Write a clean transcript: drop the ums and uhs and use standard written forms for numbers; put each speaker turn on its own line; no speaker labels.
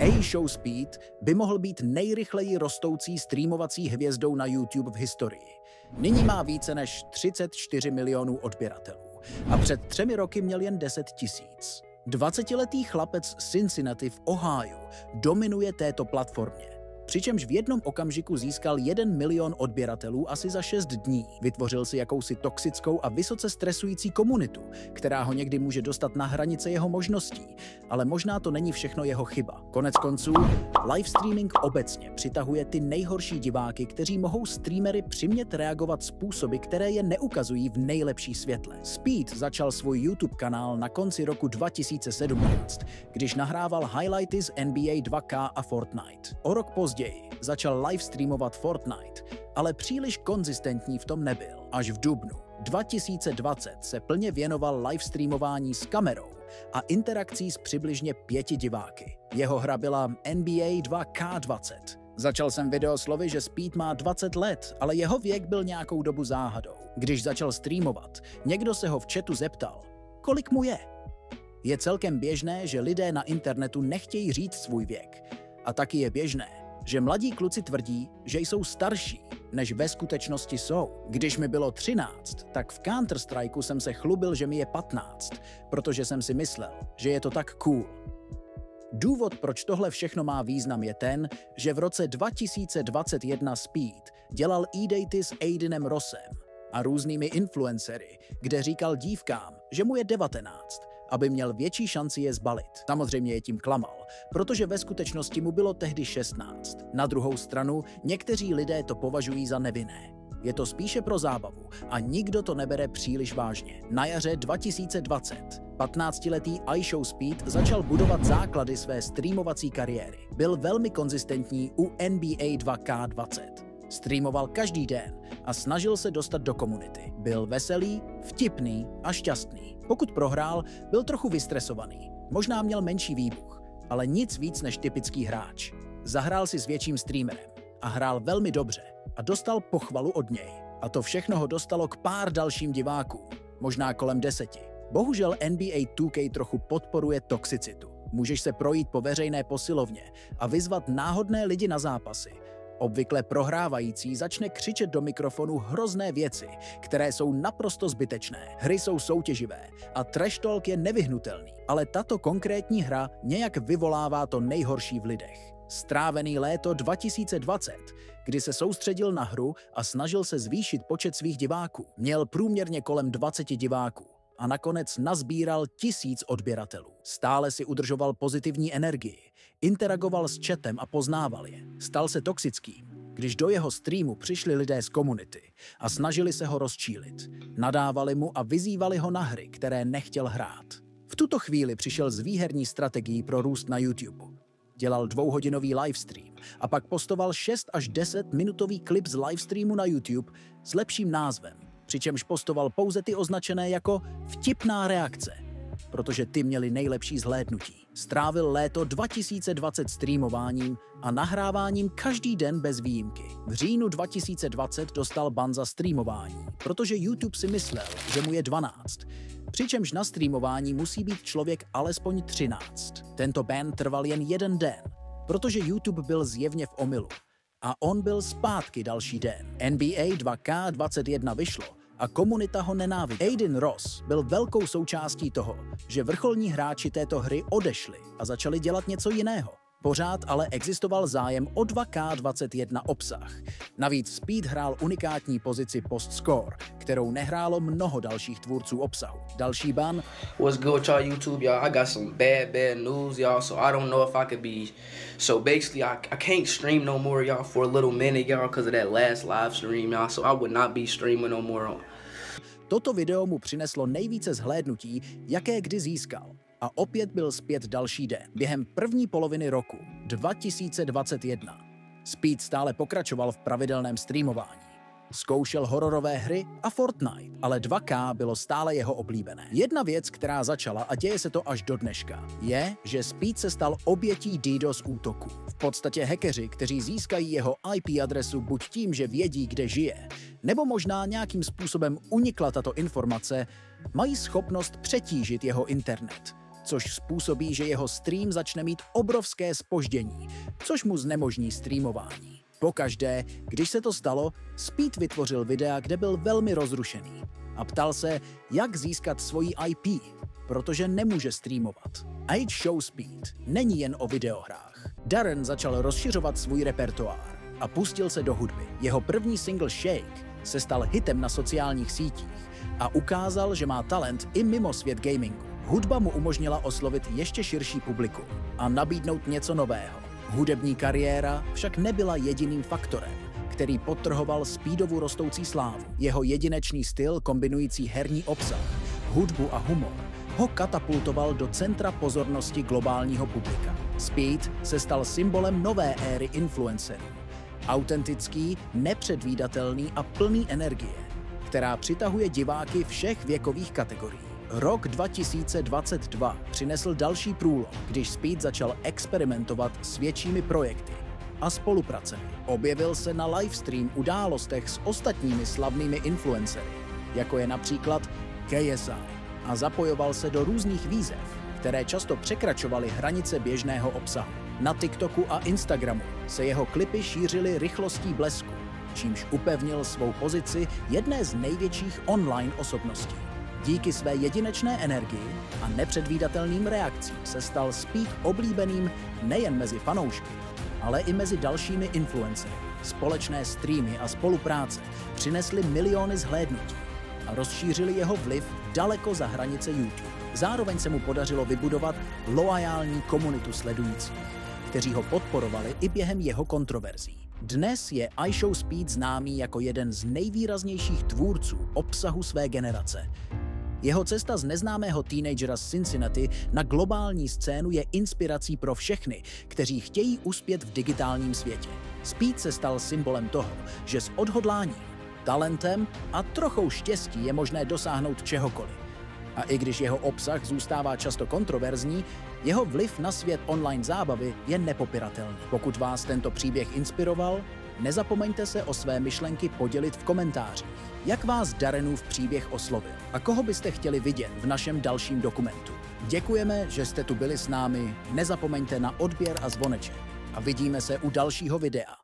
iShowSpeed by mohl být nejrychleji rostoucí streamovací hvězdou na YouTube v historii. Nyní má více než 34 milionů odběratelů a před 3 roky měl jen 10 000. 20letý chlapec z Cincinnati v Ohio dominuje této platformě, přičemž v jednom okamžiku získal 1 milion odběratelů asi za 6 dní. Vytvořil si jakousi toxickou a vysoce stresující komunitu, která ho někdy může dostat na hranice jeho možností, ale možná to není všechno jeho chyba. Konec konců, livestreaming obecně přitahuje ty nejhorší diváky, kteří mohou streamery přimět reagovat způsoby, které je neukazují v nejlepší světle. Speed začal svůj YouTube kanál na konci roku 2017, když nahrával highlighty z NBA 2K a Fortnite. O rok později začal livestreamovat Fortnite, ale příliš konzistentní v tom nebyl. Až v dubnu 2020 se plně věnoval livestreamování s kamerou a interakcí s přibližně 5 diváky. Jeho hra byla NBA 2K20. Začal jsem video slovy, že Speed má 20 let, ale jeho věk byl nějakou dobu záhadou. Když začal streamovat, někdo se ho v chatu zeptal, kolik mu je. Je celkem běžné, že lidé na internetu nechtějí říct svůj věk. A taky je běžné, že mladí kluci tvrdí, že jsou starší, než ve skutečnosti jsou. Když mi bylo 13, tak v Counter-Strikeu jsem se chlubil, že mi je 15, protože jsem si myslel, že je to tak cool. Důvod, proč tohle všechno má význam, je ten, že v roce 2021 Speed dělal e-daty s Aidenem Rossem a různými influencery, kde říkal dívkám, že mu je 19, aby měl větší šanci je zbalit. Samozřejmě je tím klamal, protože ve skutečnosti mu bylo tehdy 16. Na druhou stranu, někteří lidé to považují za nevinné. Je to spíše pro zábavu a nikdo to nebere příliš vážně. Na jaře 2020 15letý iShowSpeed začal budovat základy své streamovací kariéry. Byl velmi konzistentní u NBA 2K20. Streamoval každý den a snažil se dostat do komunity. Byl veselý, vtipný a šťastný. Pokud prohrál, byl trochu vystresovaný. Možná měl menší výbuch, ale nic víc než typický hráč. Zahrál si s větším streamerem a hrál velmi dobře a dostal pochvalu od něj. A to všechno ho dostalo k pár dalším divákům, možná kolem 10. Bohužel NBA 2K trochu podporuje toxicitu. Můžeš se projít po veřejné posilovně a vyzvat náhodné lidi na zápasy. Obvykle prohrávající začne křičet do mikrofonu hrozné věci, které jsou naprosto zbytečné. Hry jsou soutěživé a trash talk je nevyhnutelný, ale tato konkrétní hra nějak vyvolává to nejhorší v lidech. Strávený léto 2020, kdy se soustředil na hru a snažil se zvýšit počet svých diváků. Měl průměrně kolem 20 diváků a nakonec nazbíral 1000 odběratelů. Stále si udržoval pozitivní energii, interagoval s chatem a poznával je. Stal se toxickým, když do jeho streamu přišli lidé z komunity a snažili se ho rozčílit. Nadávali mu a vyzývali ho na hry, které nechtěl hrát. V tuto chvíli přišel s výherní strategií pro růst na YouTube. Dělal 2hodinový livestream a pak postoval 6 až 10 minutový klip z livestreamu na YouTube s lepším názvem, přičemž postoval pouze ty označené jako vtipná reakce, protože ty měly nejlepší zhlédnutí. Strávil léto 2020 streamováním a nahráváním každý den bez výjimky. V říjnu 2020 dostal ban za streamování, protože YouTube si myslel, že mu je 12, přičemž na streamování musí být člověk alespoň 13. Tento ban trval jen 1 den, protože YouTube byl zjevně v omylu a on byl zpátky další den. NBA 2K21 vyšlo a komunita ho nenávidí. Aiden Ross byl velkou součástí toho, že vrcholní hráči této hry odešli a začali dělat něco jiného. Pořád ale existoval zájem o 2K21 obsah. Navíc Speed hrál unikátní pozici post-score, kterou nehrálo mnoho dalších tvůrců obsahu. Další ban.
What's good, y'all YouTube, y'all? I got some bad news, y'all, so I don't know if I could be... So basically, I can't stream no more, y'all, for a little minute, y'all, because of that last live stream, y'all, so I would not be streaming no more.
Toto video mu přineslo nejvíce zhlédnutí, jaké kdy získal. A opět byl zpět další den. Během první poloviny roku 2021 Speed stále pokračoval v pravidelném streamování. Zkoušel hororové hry a Fortnite, ale 2K bylo stále jeho oblíbené. Jedna věc, která začala a děje se to až do dneška, je, že Speed se stal obětí DDoS útoku. V podstatě hackeři, kteří získají jeho IP adresu buď tím, že vědí, kde žije, nebo možná nějakým způsobem unikla tato informace, mají schopnost přetížit jeho internet. což způsobí, že jeho stream začne mít obrovské zpoždění, což mu znemožní streamování. Pokaždé, když se to stalo, Speed vytvořil videa, kde byl velmi rozrušený a ptal se, jak získat svoji IP, protože nemůže streamovat. Age Show Speed není jen o videohrách. Darren začal rozšiřovat svůj repertoár a pustil se do hudby. Jeho první single Shake se stal hitem na sociálních sítích a ukázal, že má talent i mimo svět gamingu. Hudba mu umožnila oslovit ještě širší publikum a nabídnout něco nového. Hudební kariéra však nebyla jediným faktorem, který podtrhoval Speedovu rostoucí slávu. Jeho jedinečný styl kombinující herní obsah, hudbu a humor ho katapultoval do centra pozornosti globálního publika. Speed se stal symbolem nové éry influencerů. Autentický, nepředvídatelný a plný energie, která přitahuje diváky všech věkových kategorií. Rok 2022 přinesl další průlom, když Speed začal experimentovat s většími projekty a spolupracemi. Objevil se na livestream událostech s ostatními slavnými influencery, jako je například KSI, a zapojoval se do různých výzev, které často překračovaly hranice běžného obsahu. Na TikToku a Instagramu se jeho klipy šířily rychlostí blesku, čímž upevnil svou pozici jedné z největších online osobností. Díky své jedinečné energii a nepředvídatelným reakcím se stal Speed oblíbeným nejen mezi fanoušky, ale i mezi dalšími influencery. Společné streamy a spolupráce přinesly miliony zhlédnutí a rozšířili jeho vliv daleko za hranice YouTube. Zároveň se mu podařilo vybudovat loajální komunitu sledujících, kteří ho podporovali i během jeho kontroverzí. Dnes je iShow Speed známý jako jeden z nejvýraznějších tvůrců obsahu své generace. Jeho cesta z neznámého teenagera z Cincinnati na globální scénu je inspirací pro všechny, kteří chtějí uspět v digitálním světě. Speed se stal symbolem toho, že s odhodláním, talentem a trochou štěstí je možné dosáhnout čehokoliv. A i když jeho obsah zůstává často kontroverzní, jeho vliv na svět online zábavy je nepopiratelný. Pokud vás tento příběh inspiroval, nezapomeňte se o své myšlenky podělit v komentářích. Jak vás Darrenův příběh oslovil a koho byste chtěli vidět v našem dalším dokumentu? Děkujeme, že jste tu byli s námi, nezapomeňte na odběr a zvoneček a vidíme se u dalšího videa.